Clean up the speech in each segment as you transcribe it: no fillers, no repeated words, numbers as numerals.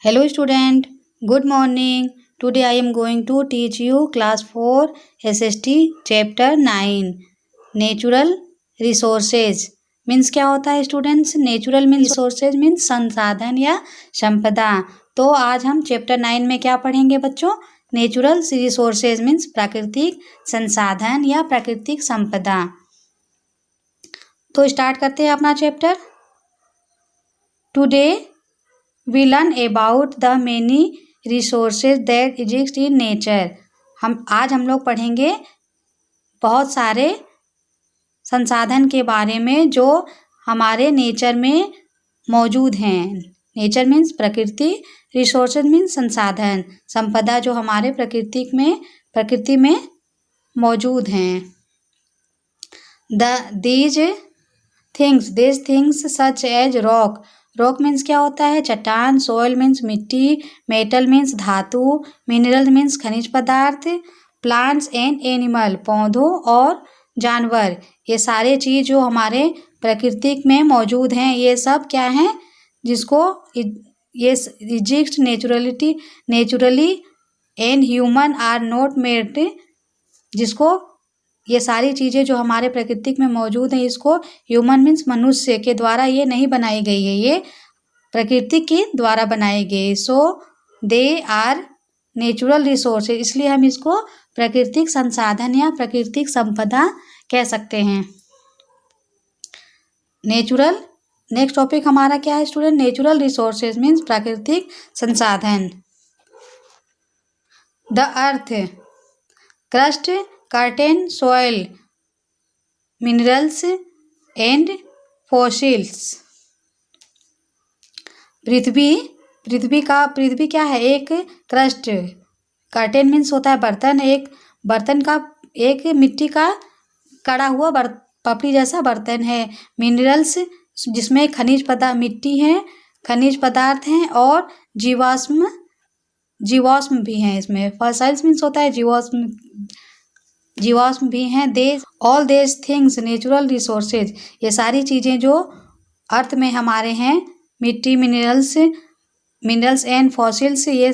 Hello student, good morning. Today I am going to teach you class 4 SST chapter 9 Natural Resources means क्या होता है students. Natural means resources means संसाधन या संपदा। तो आज हम चैप्टर 9 में क्या पढ़ेंगे बच्चों? नेचुरल रिसोर्सेज मीन्स प्राकृतिक संसाधन या प्राकृतिक संपदा। तो स्टार्ट करते हैं अपना chapter. Today we learn about the many resources that exist in nature। आज हम लोग पढ़ेंगे बहुत सारे संसाधन के बारे में जो हमारे नेचर में मौजूद हैं। नेचर मीन्स प्रकृति, रिसोर्सेज मीन्स संसाधन, संपदा जो हमारे प्रकृति में मौजूद हैं। these things such as rock means क्या होता है? चट्टान। सोयल मीन्स मिट्टी। मेटल मीन्स धातु। मिनरल मीन्स खनिज पदार्थ। प्लांट्स एंड एनिमल पौधों और जानवर। ये सारे चीज़ जो हमारे प्रकृति में मौजूद हैं ये सब क्या हैं? जिसको ये exist naturally and human are not made. जिसको ये सारी चीज़ें जो हमारे प्रकृति में मौजूद हैं इसको ह्यूमन मीन्स मनुष्य के द्वारा ये नहीं बनाई गई है, ये प्रकृति के द्वारा बनाई गई। सो दे आर नेचुरल रिसोर्सेज, इसलिए हम इसको प्राकृतिक संसाधन या प्राकृतिक संपदा कह सकते हैं। नेचुरल नेक्स्ट टॉपिक हमारा क्या है स्टूडेंट? नेचुरल रिसोर्सेज मीन्स प्राकृतिक संसाधन। The earth, crust, curtain, soil, minerals and fossils. पृथ्वी क्या है? एक क्रस्ट। कर्टेन मीन्स होता है बर्तन, एक मिट्टी का कड़ा हुआ पपड़ी जैसा बर्तन है। मिनरल्स जिसमें मिट्टी है, खनिज पदार्थ हैं और जीवाश्म भी हैं इसमें। फॉसिल्स मीन्स होता है जीवाश्म भी हैं। ऑल देज थिंग्स नेचुरल रिसोर्सेज, ये सारी चीज़ें जो अर्थ में हमारे हैं, मिट्टी, मिनरल्स एंड फॉसिल्स, ये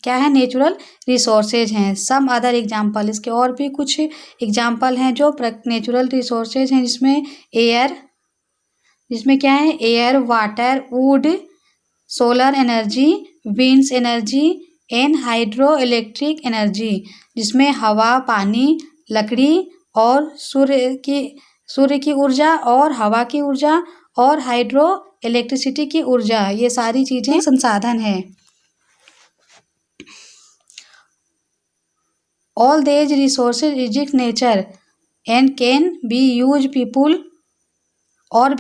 क्या है? नेचुरल रिसोर्सेज हैं। सम अदर एग्जाम्पल, इसके और भी कुछ एग्जाम्पल हैं जो नेचुरल रिसोर्सेज हैं, जिसमें क्या है? Air, water, would, solar energy, winds energy and hydro electric energy, जिसमें हवा, पानी, लकड़ी और सूर्य की ऊर्जा और हवा की ऊर्जा और हाइड्रो इलेक्ट्रिसिटी की ऊर्जा, ये सारी चीजें संसाधन है। ऑल देज resources exist nature and can be use people. और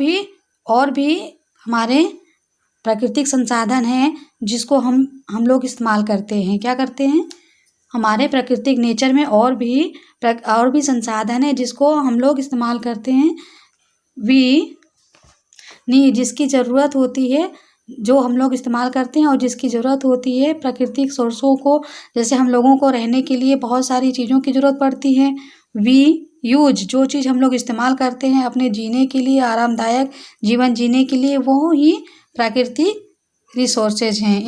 भी हमारे प्राकृतिक संसाधन हैं जिसको हम लोग इस्तेमाल करते हैं। क्या करते हैं? हमारे प्राकृतिक नेचर में और भी संसाधन है जिसको हम लोग इस्तेमाल करते हैं। जिसकी ज़रूरत होती है, जो हम लोग इस्तेमाल करते हैं और जिसकी ज़रूरत होती है प्राकृतिक सोर्सों को। जैसे हम लोगों को रहने के लिए बहुत सारी चीज़ों की ज़रूरत पड़ती है। यूज जो चीज़ हम लोग इस्तेमाल करते हैं अपने जीने के लिए, आरामदायक जीवन जीने के लिए, वो ही प्राकृतिक रिसोर्सेज हैं।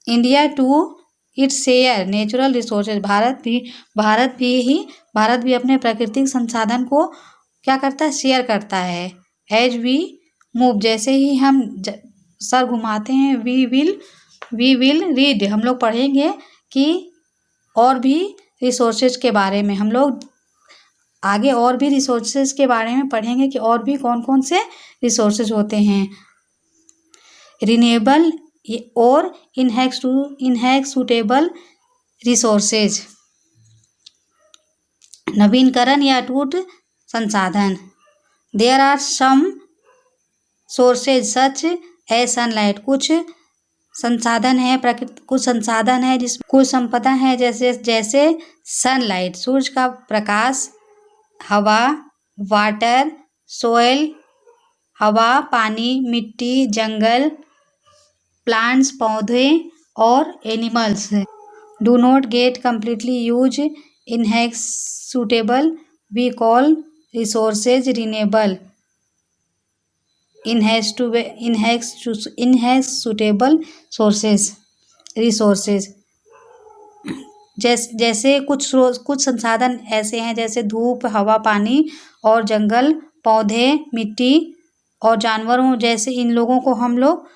India to its share natural resources. Bharat भी अपने प्राकृतिक संसाधन को क्या करता है? शेयर करता है। एज वी मूव, जैसे ही हम सर घुमाते हैं, वी विल रीड, हम लोग पढ़ेंगे कि और भी रिसोर्सेज के बारे में। हम लोग आगे और भी रिसोर्सेज के बारे में पढ़ेंगे कि और भी कौन कौन से रिसोर्सेज होते हैं। रिन्यूएबल और इनहैक्स सुटेबल रिसोर्सेज, नवीनकरण या टूट संसाधन। There are some sources such a sunlight, कुछ संसाधन है कुछ संपदा है जैसे सनलाइट, सूरज का प्रकाश, हवा, वाटर, सोयल, हवा, पानी, मिट्टी, जंगल, प्लांट्स पौधे और animals. Do not get completely use इनहैक्स suitable, we call resources renewable. in has suitable resources। जैसे कुछ संसाधन ऐसे हैं जैसे धूप, हवा, पानी और जंगल, पौधे, मिट्टी और जानवरों जैसे इन लोगों को हम लोग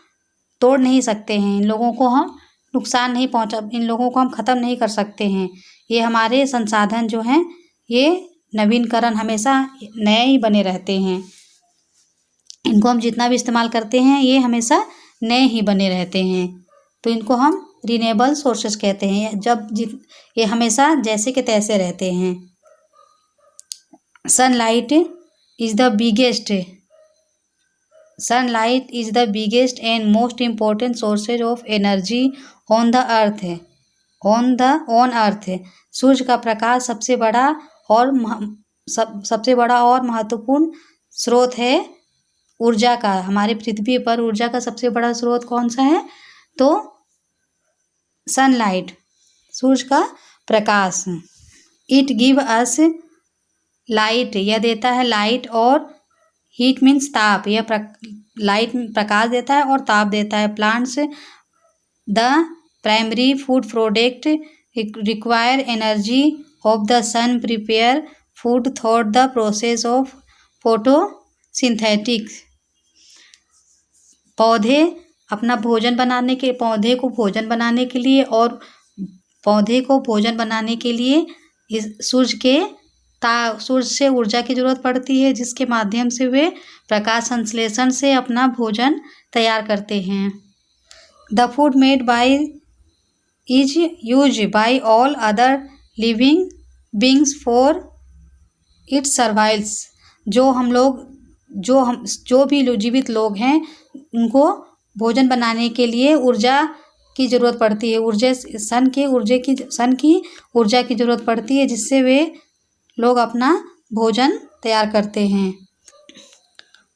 तोड़ नहीं सकते हैं, इन लोगों को हम नुकसान नहीं पहुंचा, इन लोगों को हम ख़त्म नहीं कर सकते हैं। ये हमारे संसाधन जो हैं ये नवीनकरण हमेशा नए ही बने रहते हैं। इनको हम जितना भी इस्तेमाल करते हैं ये हमेशा नए ही बने रहते हैं, तो इनको हम रिन्यूएबल सोर्सेस कहते हैं। ये हमेशा जैसे के तैसे रहते हैं। Sunlight is the biggest and most important sources of energy on earth. सूर्य का प्रकाश सबसे बड़ा और महत्वपूर्ण स्रोत है ऊर्जा का। हमारी पृथ्वी पर ऊर्जा का सबसे बड़ा स्रोत कौन सा है? तो सनलाइट, सूर्य का प्रकाश। इट गिव अस लाइट, यह देता है लाइट, और हीट मीन्स ताप, यह लाइट प्रकाश देता है और ताप देता है। Plants the primary food product require energy of the sun prepare food through the process of photosynthetics. पौधे को भोजन बनाने के लिए इस सूर्य से ऊर्जा की जरूरत पड़ती है, जिसके माध्यम से वे प्रकाश संश्लेषण से अपना भोजन तैयार करते हैं। The food made by is use by all other living beings for its survivals. जो भी जीवित लोग हैं उनको भोजन बनाने के लिए ऊर्जा की ज़रूरत पड़ती है, सन की ऊर्जा की ज़रूरत पड़ती है, जिससे वे लोग अपना भोजन तैयार करते हैं।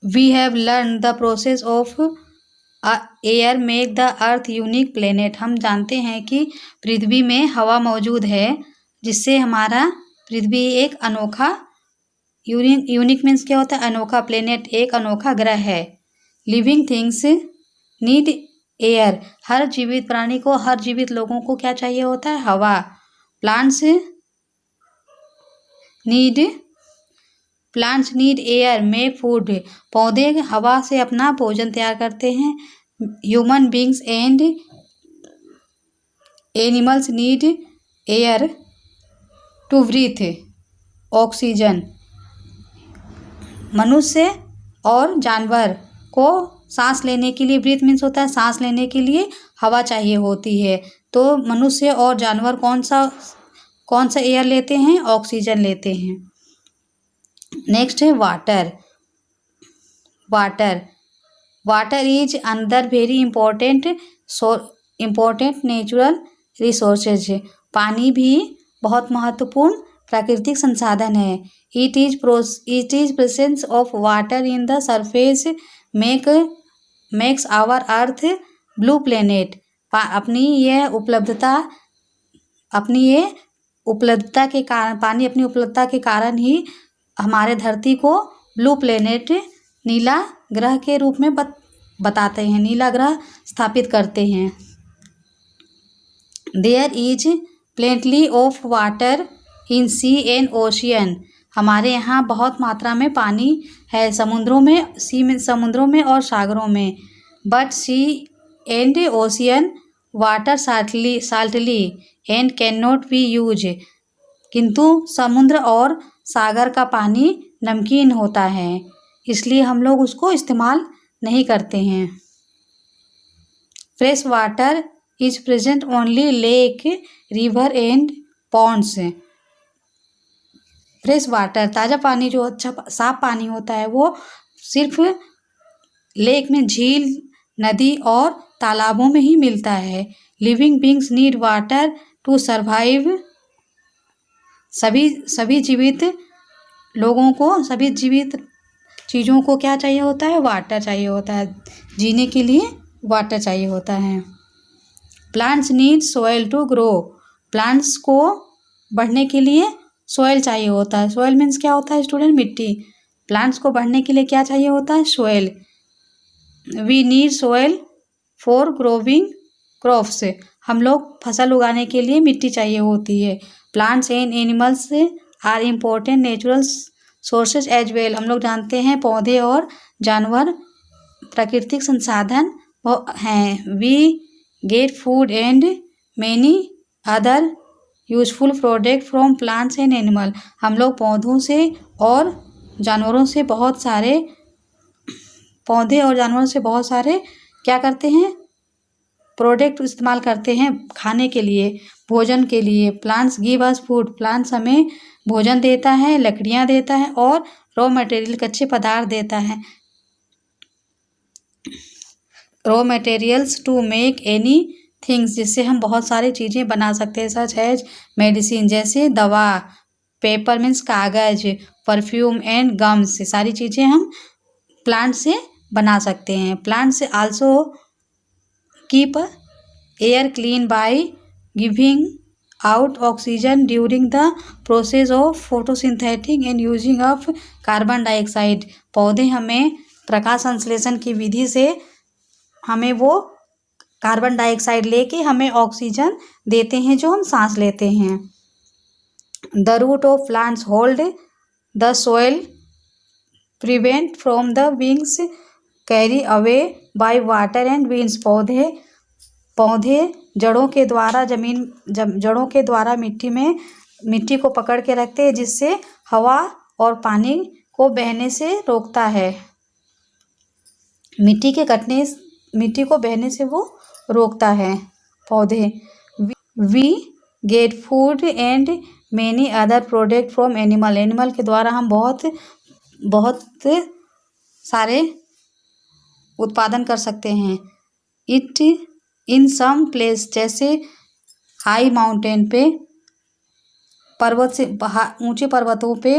We have learn the process of air make the earth unique planet. हम जानते हैं कि पृथ्वी में हवा मौजूद है, जिससे हमारा पृथ्वी एक अनोखा, यूनिक मीन्स क्या होता है? अनोखा। प्लेनेट एक अनोखा ग्रह है। लिविंग थिंग्स नीड एयर, हर जीवित लोगों को क्या चाहिए होता है? हवा। Plants need air make food, पौधे हवा से अपना भोजन तैयार करते हैं। Human beings and animals need air to breathe, oxygen. मनुष्य और जानवर को सांस लेने के लिए, ब्रीथ मीन्स होता है सांस लेने के लिए हवा चाहिए होती है। तो मनुष्य और जानवर कौन सा एयर लेते हैं? ऑक्सीजन लेते हैं। नेक्स्ट है water. Water is another very important natural resources. पानी भी बहुत महत्वपूर्ण प्राकृतिक संसाधन है। It is presence of water in the surface makes our earth blue planet. पानी अपनी उपलब्धता के कारण ही हमारे धरती को ब्लू प्लेनेट, नीला ग्रह के रूप में बताते हैं, नीला ग्रह स्थापित करते हैं। There is plenty of water in sea and ocean. हमारे यहाँ बहुत मात्रा में पानी है समुद्रों में और सागरों में। But sea and ocean water salty and can not be use. किंतु समुद्र और सागर का पानी नमकीन होता है, इसलिए हम लोग उसको इस्तेमाल नहीं करते हैं। Fresh water is present only lake, river and ponds. Fresh water, ताज़ा पानी जो अच्छा साफ पानी होता है, वो सिर्फ लेक में, झील, नदी और तालाबों में ही मिलता है। Living beings need water to survive. सभी जीवित लोगों को, सभी जीवित चीज़ों को क्या चाहिए होता है? वाटर चाहिए होता है। जीने के लिए वाटर चाहिए होता है। Plants need soil to grow. Plants को बढ़ने के लिए सॉइल चाहिए होता है। सॉइल मीन्स क्या होता है स्टूडेंट? मिट्टी। प्लांट्स को बढ़ने के लिए क्या चाहिए होता है? Soil. We need soil for growing crops, हम लोग फसल उगाने के लिए मिट्टी चाहिए होती है। Plants and animals are important natural sources as well, हम लोग जानते हैं पौधे और जानवर प्राकृतिक संसाधन हैं। We get food and many other useful product from plants and animal, हम लोग पौधों से और जानवरों से बहुत सारे पौधे और जानवरों से बहुत सारे क्या करते हैं, प्रोडक्ट इस्तेमाल करते हैं खाने के लिए, भोजन के लिए। Plants give us food, plants हमें भोजन देता है, लकड़ियाँ देता है और रॉ मटेरियल कच्चे पदार्थ देता है, raw materials to make any things, जिससे हम बहुत सारी चीज़ें बना सकते हैं। सच एज मेडिसिन, जैसे दवा, पेपर मीन्स कागज, परफ्यूम एंड गम्स, सारी चीज़ें हम प्लांट से बना सकते हैं। प्लांट से also keep air clean by giving out oxygen during the process of photosynthetic and using of carbon dioxide, पौधे हमें प्रकाश संश्लेषण की विधि से हमें वो कार्बन डाइऑक्साइड लेके हमें ऑक्सीजन देते हैं जो हम सांस लेते हैं। The root of plants hold the soil prevent from the wings carry away by water and winds, पौधे जड़ों के द्वारा मिट्टी को पकड़ के रखते हैं, जिससे हवा और पानी को बहने से रोकता है, मिट्टी को बहने से वो रोकता है पौधे। We get food and many other product from animal के द्वारा हम बहुत सारे उत्पादन कर सकते हैं। इट इन सम प्लेस, जैसे हाई माउंटेन पे, ऊंचे पर्वतों पे,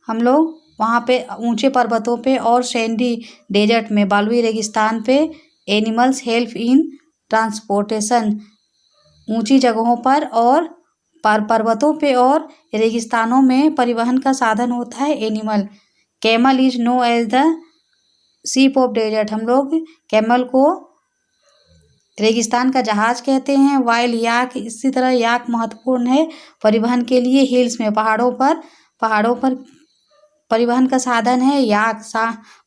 हम लोग वहाँ पे ऊंचे पर्वतों पे और सैंडी डेजर्ट में, बालुई रेगिस्तान पे, एनिमल्स हेल्प इन ट्रांसपोर्टेशन, ऊंची जगहों पर और पर्वतों पे और रेगिस्तानों में परिवहन का साधन होता है animal. Camel is known as the ship of desert, हम लोग कैमल को रेगिस्तान का जहाज कहते हैं। वाइल याक, इसी तरह याक महत्वपूर्ण है परिवहन के लिए। हिल्स में, पहाड़ों पर परिवहन का साधन है याक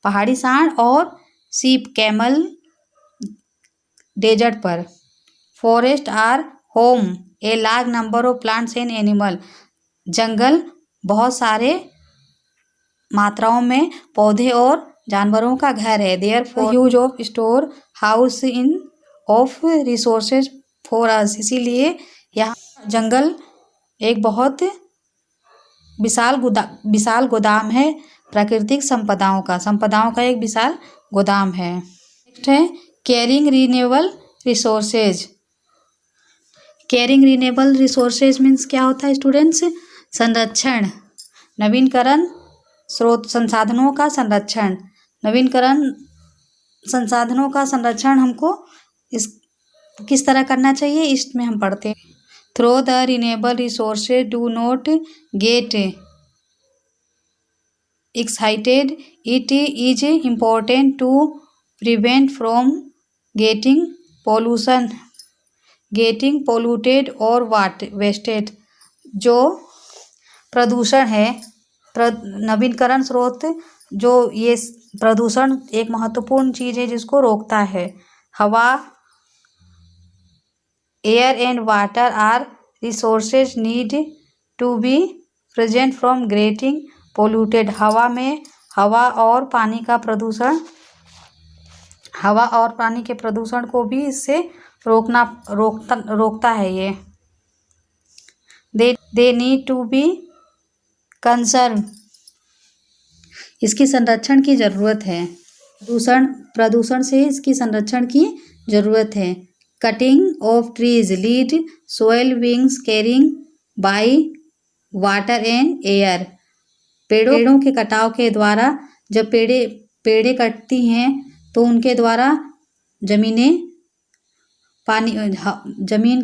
पहाड़ी सांड और शीप कैमल डेजर्ट पर। Forest are home a large number of plants and animal, जंगल बहुत सारे मात्राओं में पौधे और जानवरों का घर है। Therefore use of store house in of resources for us, इसीलिए यहाँ जंगल एक बहुत विशाल गोदाम है प्राकृतिक संपदाओं का एक विशाल गोदाम है। नेक्स्ट है caring renewable resources. Caring renewable resources means क्या होता है स्टूडेंट्स? संरक्षण, नवीनकरण स्रोत संसाधनों का संरक्षण। नवीनकरण संसाधनों का संरक्षण हमको किस तरह करना चाहिए, इसमें हम पढ़ते हैं। Though the renewable resources do not get excited, it is important to prevent from getting polluted और वेस्टेड। जो प्रदूषण है, नवीनकरण स्रोत, जो ये प्रदूषण एक महत्वपूर्ण चीज़ है जिसको रोकता है। हवा, air and water are resources need to be prevent from getting polluted. हवा और पानी के प्रदूषण को भी इससे रोकता है ये। They need to be conserve, इसकी संरक्षण की ज़रूरत है। प्रदूषण से इसकी संरक्षण की ज़रूरत है। Cutting of trees lead soil wings carrying bye water and air, पेड़ों के कटाव के द्वारा, जब पेड़ें कटती हैं तो उनके द्वारा जमीन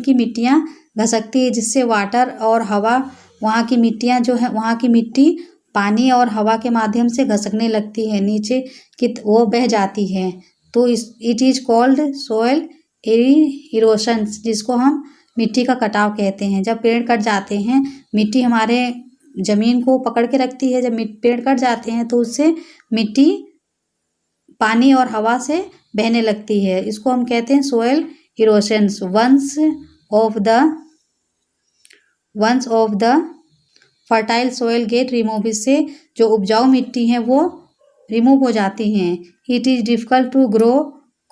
की मिट्टियाँ घसकती है, जिससे वाटर और हवा, वहाँ की मिट्टी पानी और हवा के माध्यम से घसकने लगती है, नीचे की वो बह जाती है, तो it is called soil erosion, जिसको हम मिट्टी का कटाव कहते हैं। जब पेड़ कट जाते हैं, मिट्टी हमारे ज़मीन को पकड़ के रखती है। जब पेड़ कट जाते हैं तो उससे मिट्टी पानी और हवा से बहने लगती है। इसको हम कहते हैं soil erosions. Once of the fertile soil get remove, इससे जो उपजाऊ मिट्टी है वो रिमूव हो जाती हैं। It is difficult to grow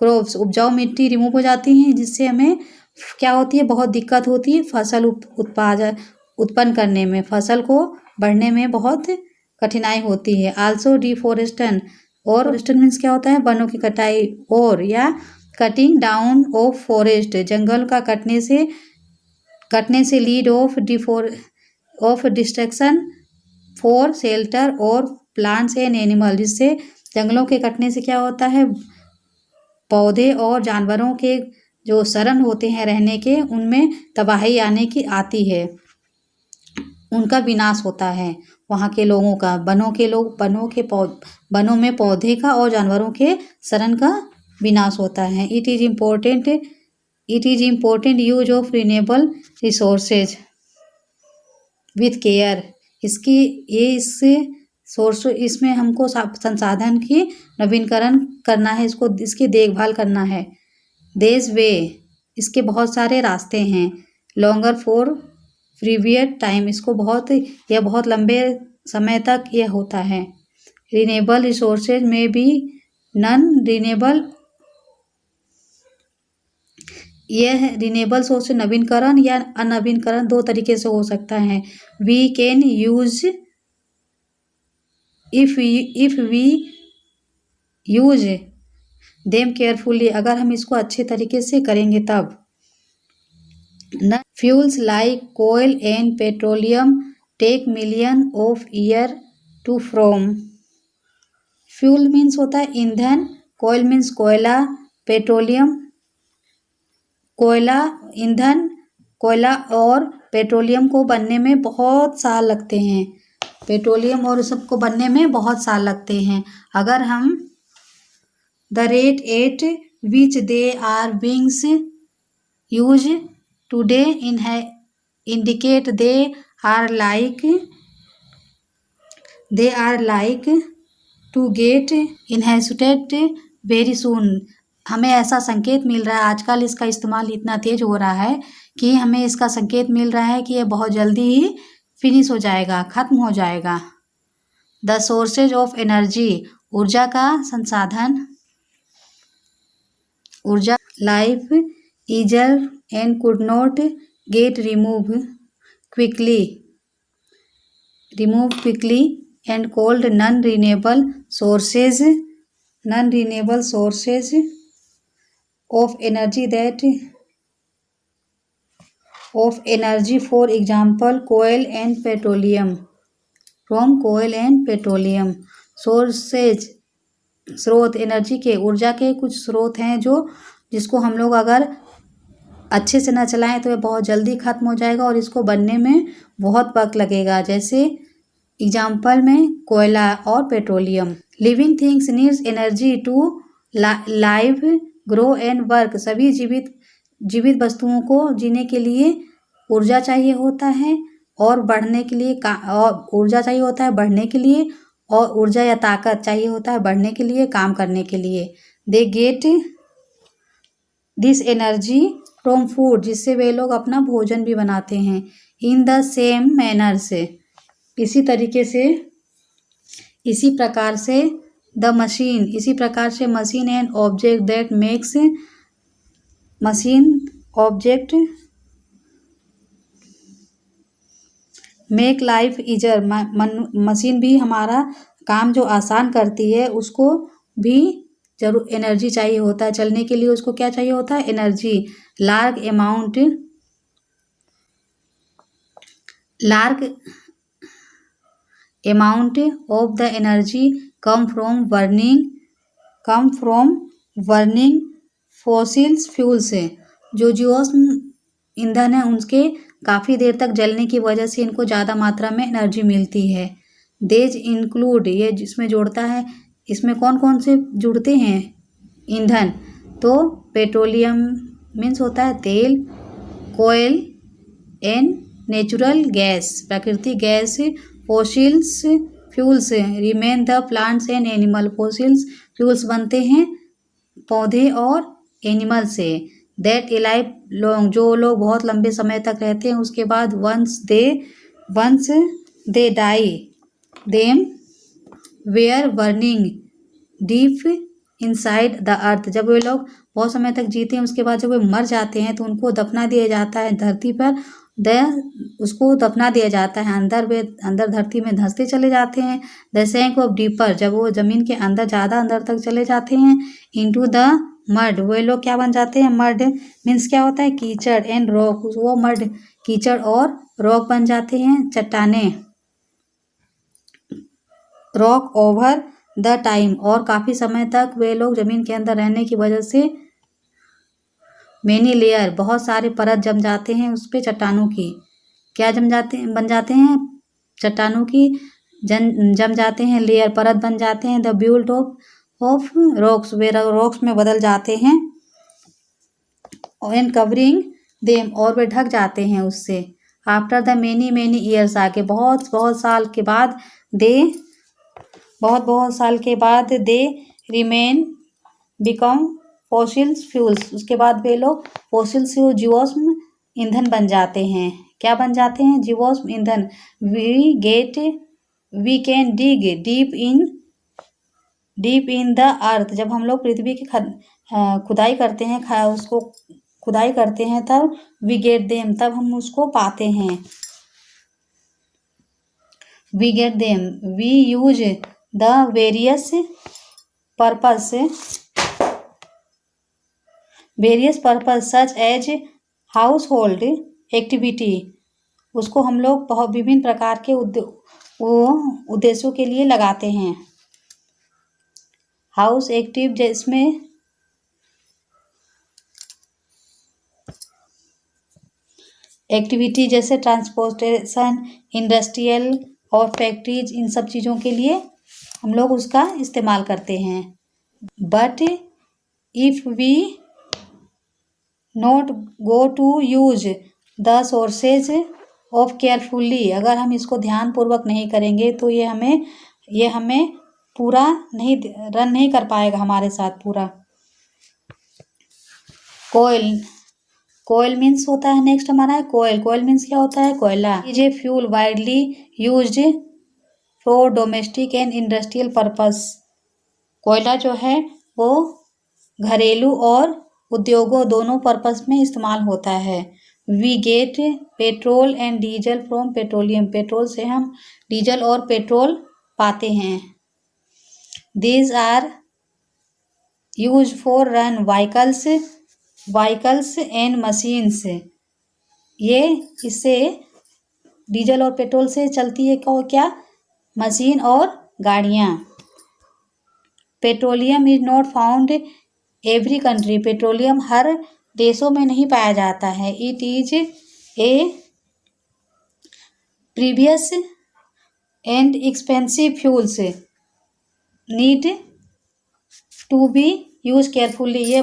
crops, उपजाऊ मिट्टी रिमूव हो जाती हैं जिससे हमें क्या होती है, बहुत दिक्कत होती है फसल उत्पन्न करने में, फसल को बढ़ने में बहुत कठिनाई होती है। आल्सो डिफॉरेस्टेशन, और फॉरेस्टेशन मीन्स क्या होता है, वनों की कटाई, और या कटिंग डाउन ऑफ फॉरेस्ट, जंगल का कटने से lead of destruction for shelter और प्लांट्स एंड एनिमल, जिससे जंगलों के कटने से क्या होता है, पौधे और जानवरों के जो शरण होते हैं रहने के, उनमें तबाही आती है, उनका विनाश होता है। वहाँ के लोगों का, वनों में पौधे का और जानवरों के शरण का विनाश होता है। It is important use of renewable resources with care, इसमें हमको संसाधन की नवीनीकरण करना है, इसकी देखभाल करना है। देश वे, इसके बहुत सारे रास्ते हैं। लॉन्गर फॉर प्रीवियस टाइम, यह बहुत लंबे समय तक यह होता है। रिन्यूएबल रिसोर्सेज में भी नॉन रिन्यूएबल, यह रिन्यूएबल सोर्स नवीनकरण या अनवीनकरण दो तरीके से हो सकता है। We can use if we use them carefully, अगर हम इसको अच्छे तरीके से करेंगे तब। Fuels like coal and petroleum take million of year to form. Fuel means होता है ईंधन, कोयल मीन्स कोयला, पेट्रोलियम ईंधन, कोयला और पेट्रोलियम को बनने में बहुत साल लगते हैं। पेट्रोलियम और सबको बनने में बहुत साल लगते हैं। अगर हम the rate at which they are beings use today indicate they are like to get inhabited very soon. हमें ऐसा संकेत मिल रहा है, आजकल इसका इस्तेमाल इतना तेज हो रहा है कि हमें इसका संकेत मिल रहा है कि ये बहुत जल्दी ही फिनिश हो जाएगा, ख़त्म हो जाएगा। द सोर्सेज ऑफ एनर्जी, ऊर्जा का संसाधन, ऊर्जा life easier and could not get remove quickly and called non renewable sources of energy, for example coal and petroleum, from coal and petroleum sources, स्रोत, एनर्जी के, ऊर्जा के कुछ स्रोत हैं जिसको हम लोग अगर अच्छे से ना चलाएं तो ये बहुत जल्दी ख़त्म हो जाएगा और इसको बनने में बहुत वक्त लगेगा। जैसे एग्जाम्पल में कोयला और पेट्रोलियम। Living things needs energy to live grow and work, सभी जीवित वस्तुओं को जीने के लिए ऊर्जा चाहिए होता है और बढ़ने के लिए ऊर्जा चाहिए होता है बढ़ने के लिए, और ऊर्जा या ताकत चाहिए होता है बढ़ने के लिए, काम करने के लिए। They get this energy from food, जिससे वे लोग अपना भोजन भी बनाते हैं। इन द सेम मैनर से, इसी प्रकार से द मशीन, इसी प्रकार से machine and object that makes make life easier, machine भी हमारा काम जो आसान करती है उसको भी जरूर एनर्जी चाहिए होता है चलने के लिए। उसको क्या चाहिए होता है, energy. Large amount of the energy come from burning fossils fuel से, जो जीवाश्म ईंधन है उनके काफ़ी देर तक जलने की वजह से इनको ज़्यादा मात्रा में एनर्जी मिलती है। देज इंक्लूड, ये जिसमें जोड़ता है, इसमें कौन कौन से जुड़ते हैं, ईंधन, तो पेट्रोलियम मीन्स होता है तेल, कोयल एंड नेचुरल गैस प्राकृतिक gas, fossils fuels remain the plants and animal, fossils fuels बनते हैं पौधे और एनिमल से, दैट एलाइव लॉन्ग जो लोग बहुत लंबे समय तक रहते हैं, उसके बाद once they die them were burning deep inside the earth, जब वे लोग बहुत समय तक जीते हैं उसके बाद जब वे मर जाते हैं तो उनको दफना दिया जाता है धरती पर, उसको दफना दिया जाता है अंदर, वे अंदर धरती में धंसते चले जाते हैं। द सैंक ऑफ डीपर, जब वो जमीन के अंदर ज़्यादा अंदर तक चले जाते हैं, इनटू द मड, वे लोग क्या बन जाते हैं, मड मीन्स क्या होता है कीचड़, एंड रॉक, वो मड कीचड़ और रॉक बन जाते हैं चट्टाने, रॉक ओवर द टाइम, और काफ़ी समय तक वे लोग जमीन के अंदर रहने की वजह से मेनी लेयर बहुत सारे परत जम जाते हैं उस पर चट्टानों की, क्या जम जाते हैं बन जाते हैं चट्टानों की जम जाते हैं लेयर परत बन जाते हैं, the built of rocks, way rocks में बदल जाते हैं, एंड कवरिंग देम, और वे ढक जाते हैं उससे, आफ्टर द मेनी ईयर्स, आगे बहुत साल के बाद बहुत साल के बाद they remain become fossil fuels, उसके बाद वे लोग फॉसिल फ्यूल जीवाश्म ईंधन बन जाते हैं, क्या बन जाते हैं जीवाश्म ईंधन, we can dig deep in the earth, जब हम लोग पृथ्वी की खुदाई करते हैं उसको खुदाई करते हैं तब वी गेट देम, तब हम उसको पाते हैं, we get them, we use the various purpose such as household activity, उसको हम लोग बहुत विभिन्न प्रकार के उद्देश्यों के लिए लगाते हैं, हाउस एक्टिव जिसमें एक्टिविटी जैसे ट्रांसपोर्टेशन, इंडस्ट्रियल और फैक्ट्रीज, इन सब चीज़ों के लिए हम लोग उसका इस्तेमाल करते हैं, but if we not go to use the sources of carefully, अगर हम इसको ध्यानपूर्वक नहीं करेंगे तो ये हमें पूरा रन नहीं कर पाएगा हमारे साथ पूरा। कोयल मीन्स होता है नेक्स्ट हमारा है कोयल मीन्स क्या होता है कोयला, is a fuel widely used for domestic and industrial purpose, कोयला जो है वो घरेलू और उद्योगों दोनों पर्पस में इस्तेमाल होता है। We get petrol and diesel from petroleum, petrol से हम डीजल और पेट्रोल पाते हैं। These are use for run vehicles and machines, ये इससे डीजल और पेट्रोल से चलती है क्या मशीन और गाड़ियाँ। Petroleum is not found every country, petroleum हर देशों में नहीं पाया जाता है। It is a previous and expensive fuels need to be use carefully, ये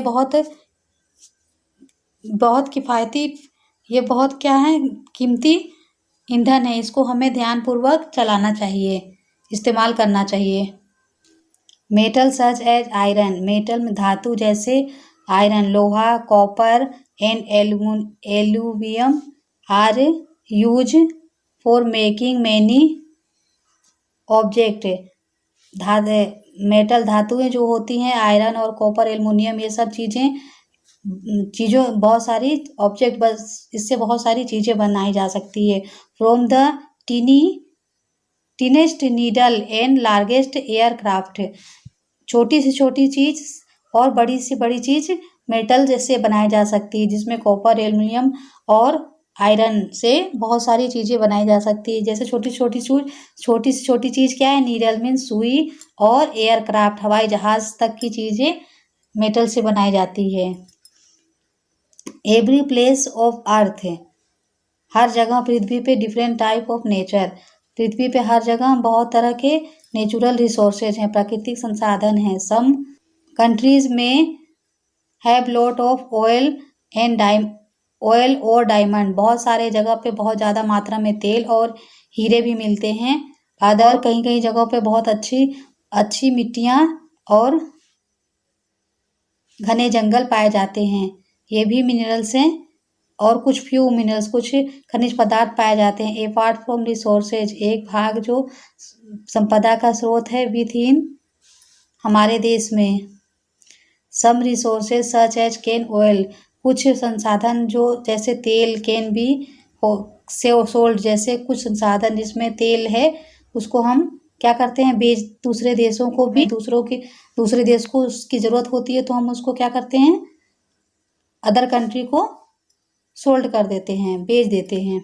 बहुत किफ़ायती, ये बहुत क्या है कीमती ईंधन है, इसको हमें ध्यानपूर्वक चलाना चाहिए, इस्तेमाल करना चाहिए। Metal such as iron, metal में धातु जैसे आयरन, लोहा, copper and aluminium are use for making many object, metal धातुएं जो होती हैं आयरन और कॉपर एल्युमिनियम, ये सब चीज़ों बहुत सारी ऑब्जेक्ट, बस इससे बहुत सारी चीज़ें बनाई जा सकती है। From the tiniest needle and largest aircraft, छोटी से छोटी चीज़ और बड़ी से बड़ी चीज़ मेटल जैसे बनाई जा सकती है, जिसमें कॉपर एल्युमिनियम और आयरन से बहुत सारी चीज़ें बनाई जा सकती है। जैसे छोटी से छोटी चीज़ क्या है, नीडल मीन्स सुई, और एयरक्राफ्ट हवाई जहाज़ तक की चीज़ें मेटल से बनाई जाती है। एवरी प्लेस ऑफ अर्थ, हर जगह पृथ्वी पे डिफरेंट टाइप ऑफ नेचर, पृथ्वी पे हर जगह बहुत तरह के नेचुरल रिसोर्सेज हैं, प्राकृतिक संसाधन हैं। सम कंट्रीज में have lot of oil and oil और डायमंड, बहुत सारे जगह पे बहुत ज़्यादा मात्रा में तेल और हीरे भी मिलते हैं। अदर कहीं कहीं जगहों पे बहुत अच्छी अच्छी मिट्टियाँ और घने जंगल पाए जाते हैं, ये भी मिनरल्स हैं। और कुछ फ्यू मिनरल्स, कुछ खनिज पदार्थ पाए जाते हैं। ए पार्ट फ्रॉम रिसोर्सेज, एक भाग जो संपदा का स्रोत है विथ इन हमारे देश में। Some resources such as can oil, कुछ संसाधन जो जैसे तेल, कैन भी हो से सोल्ड, जैसे कुछ संसाधन जिसमें तेल है उसको हम क्या करते हैं, बेच दूसरे देशों को भी, दूसरे देश को उसकी ज़रूरत होती है तो हम उसको क्या करते हैं, अदर कंट्री को सोल्ड कर देते हैं, बेच देते हैं।